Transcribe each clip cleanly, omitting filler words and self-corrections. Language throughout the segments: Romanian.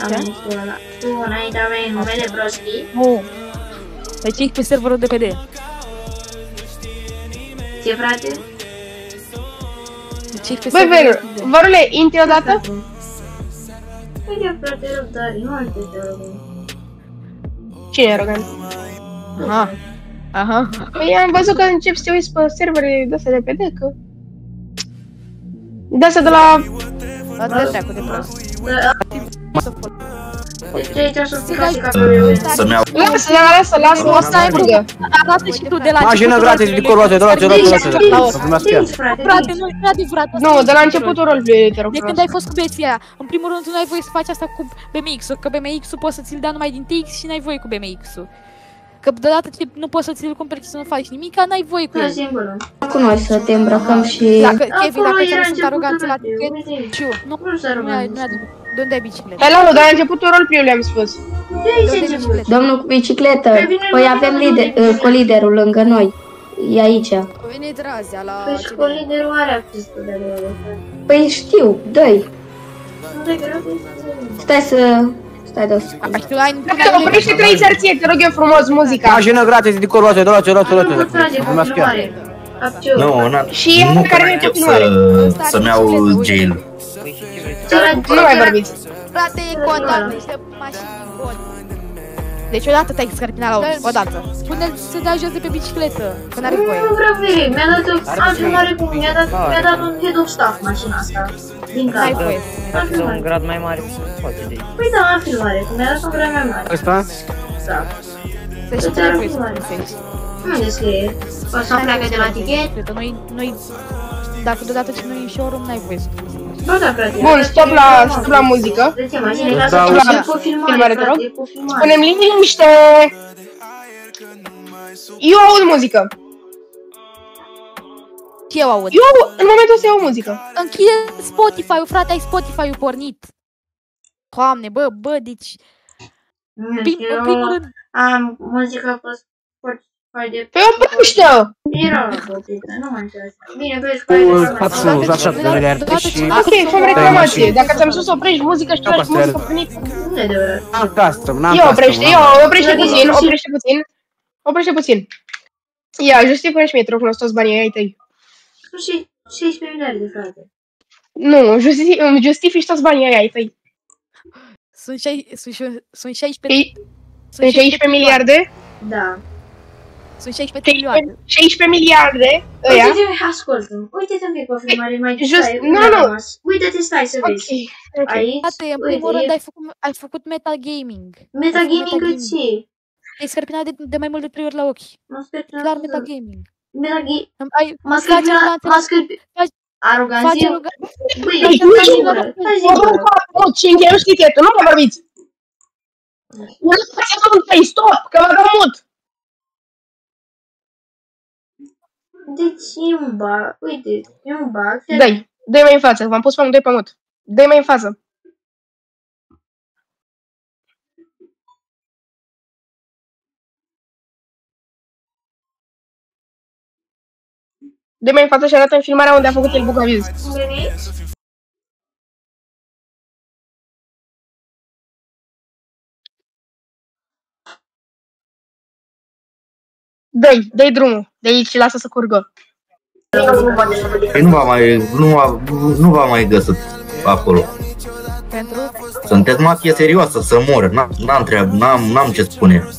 Am venit cu ăla. Tu înainte aveai numele Broski? Nu. Deci e pe serverul de PD. Ce, frate? Deci e pe Băi, serverul de PD. Varule, intri odată? Uite, frate, răbdare, nu am ce să răbdare. Cine e arogant? Aha. Aha. Păi am văzut că încep să te uiți pe serverele de-astea de PD, că... De-astea de la... La de dracu de prost. Deci aici aș explica și capelul. Să-mi iau Lasă, o să ai burgă. Arată și tu de la Mașină gratis, licor roate, roate. Să primească ea. Frate, nu e adevărat. Nu, de la începutul roleplay-ului, te rog. De când ai fost cu beții aia, în primul rând tu n-ai voie să faci asta cu BMX-ul, că BMX-ul poți să ți-l dea numai din TX și n-ai voie cu BMX-ul. Că deodată nu poți să ți-l cumperi și să nu faci nimic, n-ai voie cu el. Cu noi să te îmbrăcăm și... Dacă, Kevin, dacă ți-am sunt aroganți la ticket, ciu, nu e de unde ai bicicletă? Hai, Lalu, de la începutul roleplay-ului am spus. Domnul cu bicicletă, păi avem coliderul lângă noi. E aici. A venit Razia la... Păi și coliderul are accesul de la... Păi știu, dă-i. Stai dos. Oprește 3 țărție, te rog eu frumos, muzica. Mașină gratis, licor roate, roate. Să primească ea. Nu, Și nu care prea merge încep cu mare. să-mi iau jail. Nu mai vorbiți. Frate, e cod, niște mașini din cod. Deci odată te-ai scărpinat la odată. Spune-l să dea jos de pe bicicletă, că n-are voie. Nu vreau veri, am filmare cu mi-a dat un head of staff mașina asta. Din N-ai cap. voie. Dacă un grad mai mare, poate de Păi da, am filmare, că mi-a dat un grad mai mare. Ăsta? Da. Să știi că n-ai voie să folosești. Unde scrie? O să pleacă de la tichet? Noi, dacă deodată ce noi în showroom, n-ai voie să folosești. Bă, da, frate. Bun, stop la muzică. De ce, mașinile ca să facem cu filmare, frate, cu filmare. Punem liniște. Eu aud muzică. Și eu aud. Eu, în momentul ăsta, eu aud muzică. Închide Spotify-ul, frate, ai Spotify-ul pornit. Doamne, bă, deci... În primul rând... Am muzică pe Spotify de... Păi oprește! Era oprită, nu mă înțeles. Bine, vezi că ai reclamație. 47 de miliarde și... Ok, făm reclamație. Dacă ți-am spus să oprești muzică și tu lași muzică pornită. Nu e adevărat. N-am custom, n-am Ia custom. oprește puțin. Ia, justifică și mie, te rog frumos, toți banii ai tăi. Sunt și 16 miliarde, frate. Nu, îmi justifici toți banii ai tăi. Sunt 16... Sunt 16 miliarde? Da. Sunt 16 trilioane. 16 miliarde, ăia. Uite-te, ascultă-mă. Uite-te un pic o filmare mai stai. Nu. Uite-te, stai să vezi. Aici, Frate, în primul rând ai făcut metagaming. Metagaming cât ce? Ai scărpinat de mai multe 3 ori la ochi. M-am scărpinat. Clar metagaming. M-am scărpinat. Aroganție. Băi, Și încheiem stichetul, nu mă vorbiți. Nu faceți un stop, că mă dau mut. Deci e un bug, uite, e un bug. Dă-i mai în față, v-am pus pe amândoi pe mut. Dă-i mai în față. Dă-i mai în față și arată în filmarea unde a făcut el bucaviz. Dă-i drumul, de aici și lasă să curgă. Păi nu va mai găsit acolo. Pentru? Sunteți mafie serioasă, să mor. N-am ce spune.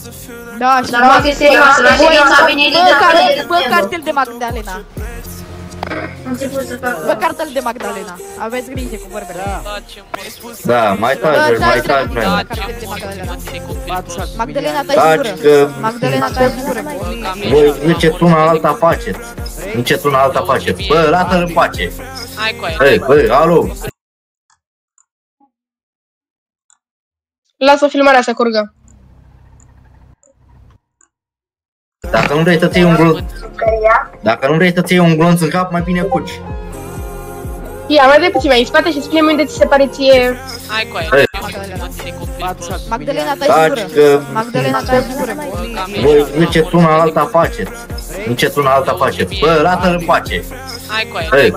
Da, și Dar mafie serioasă, la ședința vine Bă, cartel de Magdalena. Bă, cartel de Magdalena. Aveți grijă cu vorbele. Da, mai tare. Magdalena, tai gură. Magdalena, tai gură. Voi ziceți una alta faceți. Bă, lasă-l în pace. Bă, alo. Lasă filmarea să curgă. Dacă nu vrei să-ți iei un glonț în cap, mai bine fugi. Ia, mai dai puțin mai în spate și spune-mi unde ți se pare ție... Magdalena, tai gură. Magdalena, tai gură. Voi ziceți una alta faceți. Bă, lasă-l în pace.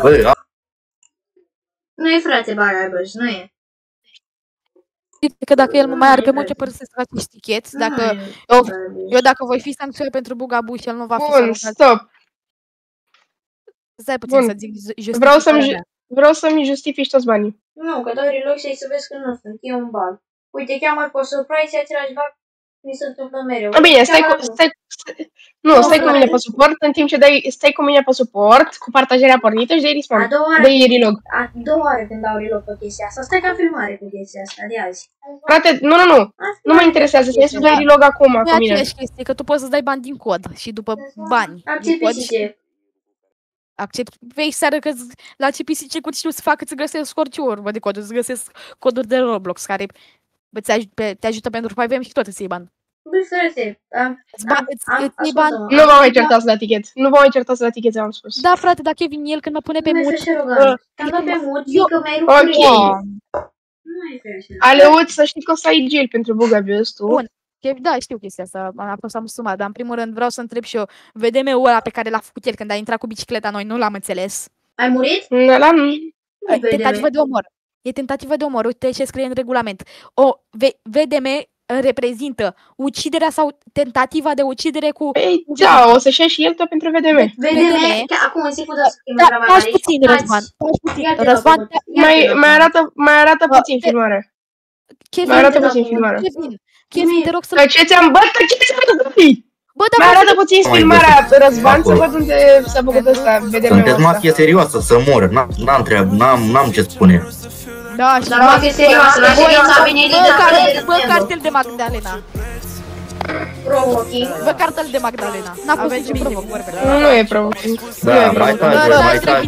Bă, nu e frate, bagaj, nu e. că dacă el mai are pe multe părăsesc acești ticheți, dacă eu dacă voi fi sancționat pentru Bugaboo și el nu va fi Bun, sancționat. stop. Stai puțin să zic Vreau să-mi justifici toți banii. Nu, că dau reloc și să vezi că nu sunt. E un bug. Uite, cheamă pe surprise, e același bug. Mi se întâmplă mereu. Bine, stai cu mine pe suport, în timp ce stai cu mine pe suport, cu partajarea pornită și dai respawn. Dai relog. A doua oară când dau reloc pe chestia asta. Stai ca filmare cu chestia asta de azi. Frate, nu. Nu mă interesează, trebuie să dai relog acum cu mine. Nu e aceeași chestie, că tu poți să-ți dai bani din cod și după bani. Accept. Vei seară că la ce PC cu știu să facă, îți găsesc orice urmă de coduri, îți găsesc coduri de Roblox care te ajută pentru 5M și tot îți iei bani. Băi, frate, nu vă mai certați la tichet. Nu vă mai certați la tichet, am spus. Da, frate, dar Kevin, el când mă pune pe mut... Când mă pe mut, zic că mi-ai rupt Aleuț, să știi că o să ai gel pentru Bugaboo, tu. Bun. Da, știu chestia asta, am sumat, dar în primul rând vreau să întreb și eu, VDM-ul ăla pe care l-a făcut el când a intrat cu bicicleta, noi nu l-am înțeles. Ai murit? Tentativă de omor. E tentativă de omor, uite ce scrie în regulament. VDM reprezintă uciderea sau tentativa de ucidere cu... Păi da, o să-și ia și el tot pentru VDM. VDM, acum în secundă să schimbe la mai puțin, Răzvan. Mai arată puțin filmarea. Mai arată puțin filmarea. Kevin, te rog să... Ce ți-am mai arată puțin filmarea, Răzvan, să văd unde s-a făcut ăsta, VDM-ul ăsta. Sunteți mafie serioasă, să mor, n-am ce spune. Da, și la mafie serioasă, la ședința venit Bă, cartel de Magdalena. Provochi. Bă, cartel de Magdalena. N-a fost nici provoc, vorbesc. Nu e provoking. Da, mai taci.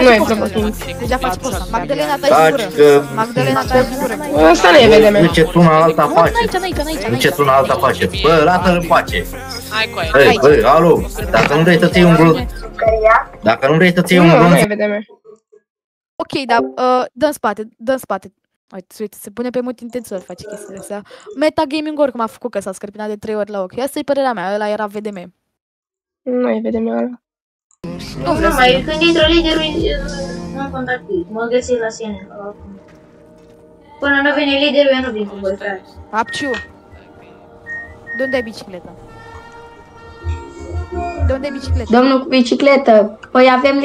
Nu e provoking. Deja faci posta. Magdalena, tai gură. Magdalena, tai gură. Ăsta nu e VDM. Duceți una alta afaceri. Duceți una alta afaceri. Bă, lasă-l în pace. Bă, alo, dacă nu vrei să ții un glonț. Dacă nu vrei să ții un glonț. Nu e VDM. Ok, dar dă-n spate. Uite, se pune pe mult intenționat face chestiile astea. Metagaming oricum a făcut că s-a scărpinat de 3 ori la ochi. Asta e părerea mea, ăla era VDM. Nu e VDM ăla. Nu mai, când intră liderul, nu contactiv. Mă găsesc la CNN. Până nu vine liderul, eu nu vin cu voi, frate. Apciu! De unde ai bicicleta? De unde ai bicicleta? Domnul cu bicicletă, păi avem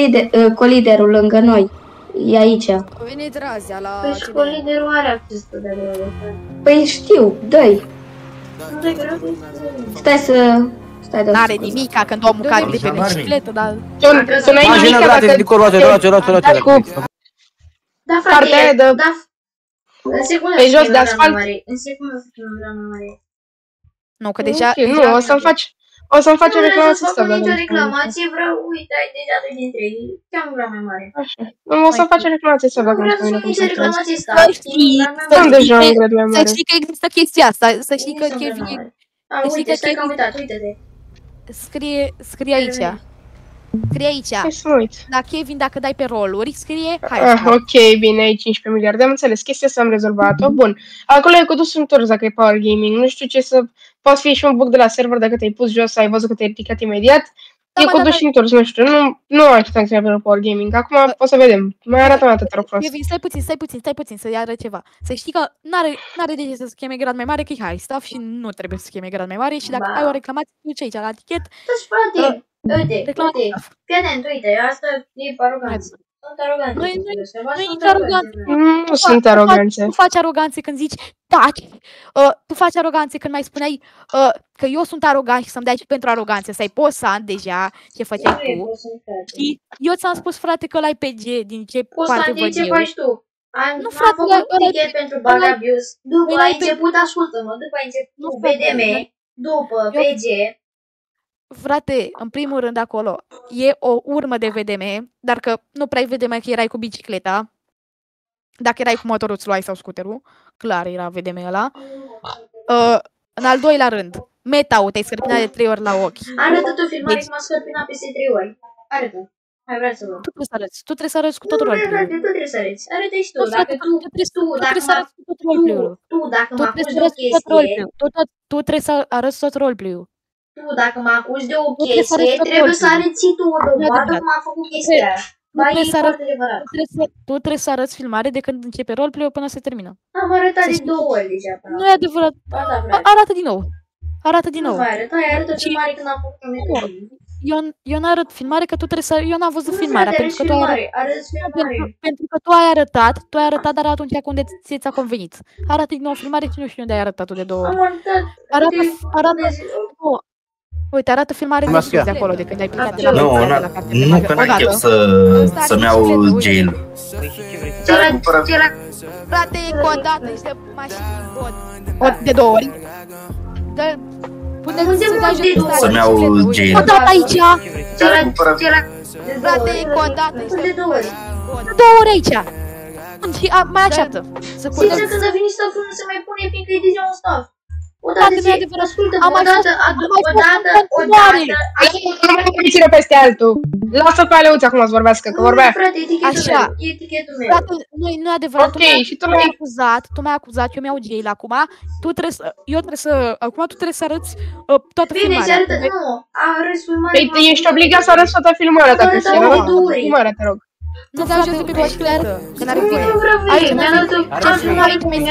coliderul lângă noi. E aici. Veniți razia la... Păi și coliderul are acces de greu. Păi știu, dă-i. Nu de greu, Stai să... N-are nimica când omul care de pe bicicletă, dar... Tu n-ai nimica dacă... Da, frate, da... În secundă pe jos de asfalt. În secundă să fim în mare. Nu, că deja... Nu, o să-mi faci o reclamație asta. Nu vreau să fac nicio reclamație, vreau, uite, ai deja 2 dintre ei, chiar un grad mai mare. Așa, nu, o să-mi faci o reclamație asta dacă nu spune cum să reclamație asta. Sunt deja un grad mai mare. Să știi că există chestia asta, să știi că Kevin... Uite, stai că am uitat, uite-te. Scrie aici. Scrie aici. Hai să mă uit. Da, Kevin, dacă dai pe roluri, scrie... Ok, bine, ai 15 miliarde, am înțeles, chestia asta am rezolvat-o. Bun, acolo e codul sunt dacă e Power Gaming, nu știu ce să... Poate fi și un bug de la server dacă te-ai pus jos, ai văzut că te-ai ridicat imediat. E codul și întors, nu știu, nu ai ce sancțiune pentru Power Gaming, acum o să vedem. Mai arată o dată, te rog frumos. Kevin, stai puțin, să-i arăt ceva. Să știi că n-are de ce să cheme grad mai mare, că e high stuff și nu trebuie să cheme grad mai mare și dacă ai o reclamație, duci aici la tichet. Deci, frate, uite, fii atent, uite, asta e aroganță. Sunt aroganțe. Nu e nici aroganță. Nu sunt aroganțe. Tu faci aroganțe când zici, taci. Tu faci aroganțe când mai spuneai că eu sunt arogant și să-mi dai pentru aroganțe. Să-i posant deja ce făceai tu. Și eu ți-am spus, frate, că l-ai pe G, din ce parte văd eu. Ce faci tu? Am făcut tichet pentru bug abuse. După ai început, ascultă-mă, după ai început VDM, după PG. Frate, în primul rând acolo e o urmă de VDM, dar că nu prea VDM că erai cu bicicleta. Dacă erai cu motorul, îți luai sau scuterul. Clar era VDM ăla. În al doilea rând, meta-ul te-ai scărpinat de 3 ori la ochi. Arătă tu filmare că m-a scărpinat peste 3 ori. Arătă. Hai, vreau să văd. Tu trebuie să arăți cu tot roleplay-ul. Tu trebuie să arăți. Arătă și tu. Dacă mă acuzi de o chestie... Tu trebuie să arăți tot roleplay-ul. Tu, dacă mă acuzi de o chestie, trebuie să arăți tu o dovadă cum am făcut chestia. Tu trebuie să arăți filmare de când începe roleplay-ul până se termină. Am arătat de 2 ori deja. Nu e adevărat. Arată din nou. Arată din nou. Nu mai arăta, arătă filmare când am făcut un eu n-arăt filmare că tu trebuie să... Eu n-am văzut filmarea. Pentru că tu ai arătat, dar atunci unde ți-a convenit. Arată din nou filmare și nu știu unde ai arătat-o de 2 ori. Am arătat. Uite, arată filmare de sus de acolo, de când ai plecat de la Nu, că n-ai chef să-mi iau jail. Frate, încă o dată, niște mașini de 2 ori. Să-mi iau jail. O dată aici! Frate, încă o dată, niște 2 ori. 2 ori aici! Și mai așteaptă. Să când a venit stafful nu se mai pune, fiindcă e deja un staff. Odată, ascultă-mă, odată. Nu mai puțină peste altul. Lasă pe Aleuț acum să vorbească, că vorbea. Frate, etichetul meu. Frate, nu e adevărat. Ok, și tu m-ai acuzat, eu mi-au jail acum. Acum tu trebuie să arăți toată filmarea. Bine, ți arătă, nu, arăți filmarea. Păi ești obligat să arăți toată filmarea, dacă ți arăți toată filmarea, te rog. Nu dau jos de pe bicicletă, că n-are bine. Aici mi-a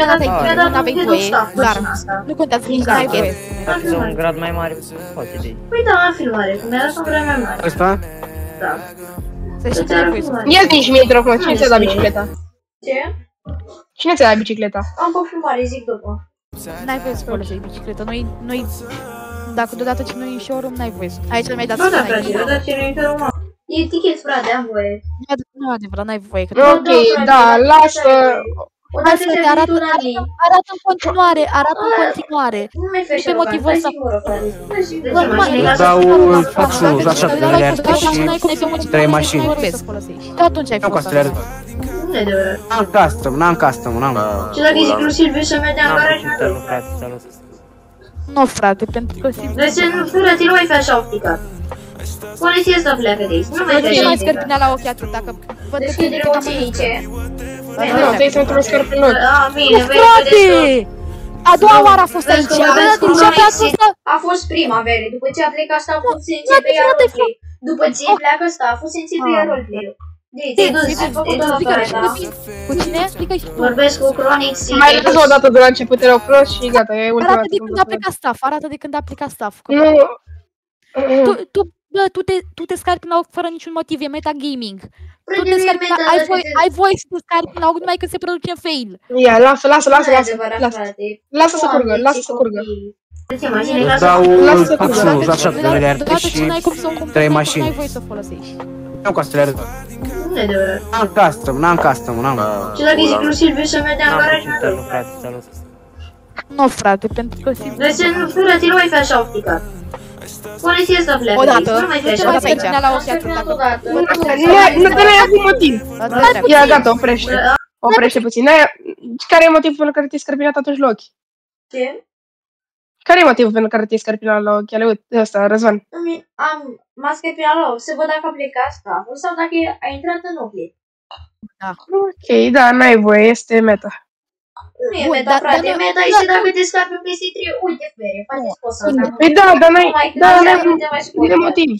dat voie, dar nu contează nici n-ai voie. Dacă un grad mai mare, poate de. Păi da, am filmare, că mi-a dat un grad mai mare. Ăsta? Da. Să știi că n-ai voie să... Ia zi-mi și mie, te rog, cine ți-a dat bicicleta? Ce? Cine ți-a dat bicicleta? Am făcut filmare, zic după. N-ai voie să folosești bicicleta, noi... Dacă deodată ce noi în showroom, n-ai voie să... Aici mi-ai dat să da, frate, deodată ce noi în showroom. E etichet, frate, am voie. Nu e adevărat, n-ai voie. Ok, da, lasă... Hai frate, arată în continuare, Nu mai fă așa, motivul ăsta. Dau 41, la 7 miliarde și 3 mașini. Tu atunci ai făcut. Nu e adevărat. N-am custom, n-am. Și dacă zic lui Silviu să mergea în garaj, Salut. Nu, frate, pentru că Silviu... Frate, nu mai fă așa optica. Pune-ți asta pleacă de aici, nu mai fă așa. Nu mai scărpinea la ochi atât, dacă... Deschide-le oții, ce? Nu, trebuie să-mi trebuie scărpinot. Bine, frate! A doua oară a fost aici, a fost prima, Vere, după ce a plecat stafful, se începe iar roleplay. După ce pleacă stafful, se începe iar roleplay-ul. Te-ai dus, ai făcut o lucrare, da? Cu cine? Explică-i tu. Vorbesc cu Chronic, mai las o dată de la început, te rog, Cross, și gata, e ultima dată. Arată de când a plecat staff, Nu. Tu te scarpi în ochi fără niciun motiv, e metagaming. Ai voie să te scarpi în ochi numai când se produce fail. Ia, lasă. Lasă să curgă, lasă să curgă. Îți dau 41, la 7 miliarde și 3 mașini. Nu ai voie să folosești. Nu cu astea. Nu e adevărat. N-am custom. Și dacă zic lui Silviu să mergea în garaj, Salut. Nu, frate, pentru că Silviu... Frate, nu mai fă așa optica. Pune-ți asta pleacă de aici, nu mai fă așa optica. Nu ai avut motiv. Ia, gata, oprește. Oprește puțin. Care e motivul pentru care te-ai scărpinat atunci la ochi? Ce? Care e motivul pentru care te-ai scărpinat la ochi? Ale ăsta, Răzvan. M-a scărpinat la ochi, să văd dacă a plecat stafful sau dacă a intrat în ochi. Da. Ok, da, n-ai voie, este meta. Nu e meta, frate, meta e și dacă te scapi peste 3, uite, Fere, faceți poza asta. Păi da, dar n-ai motiv.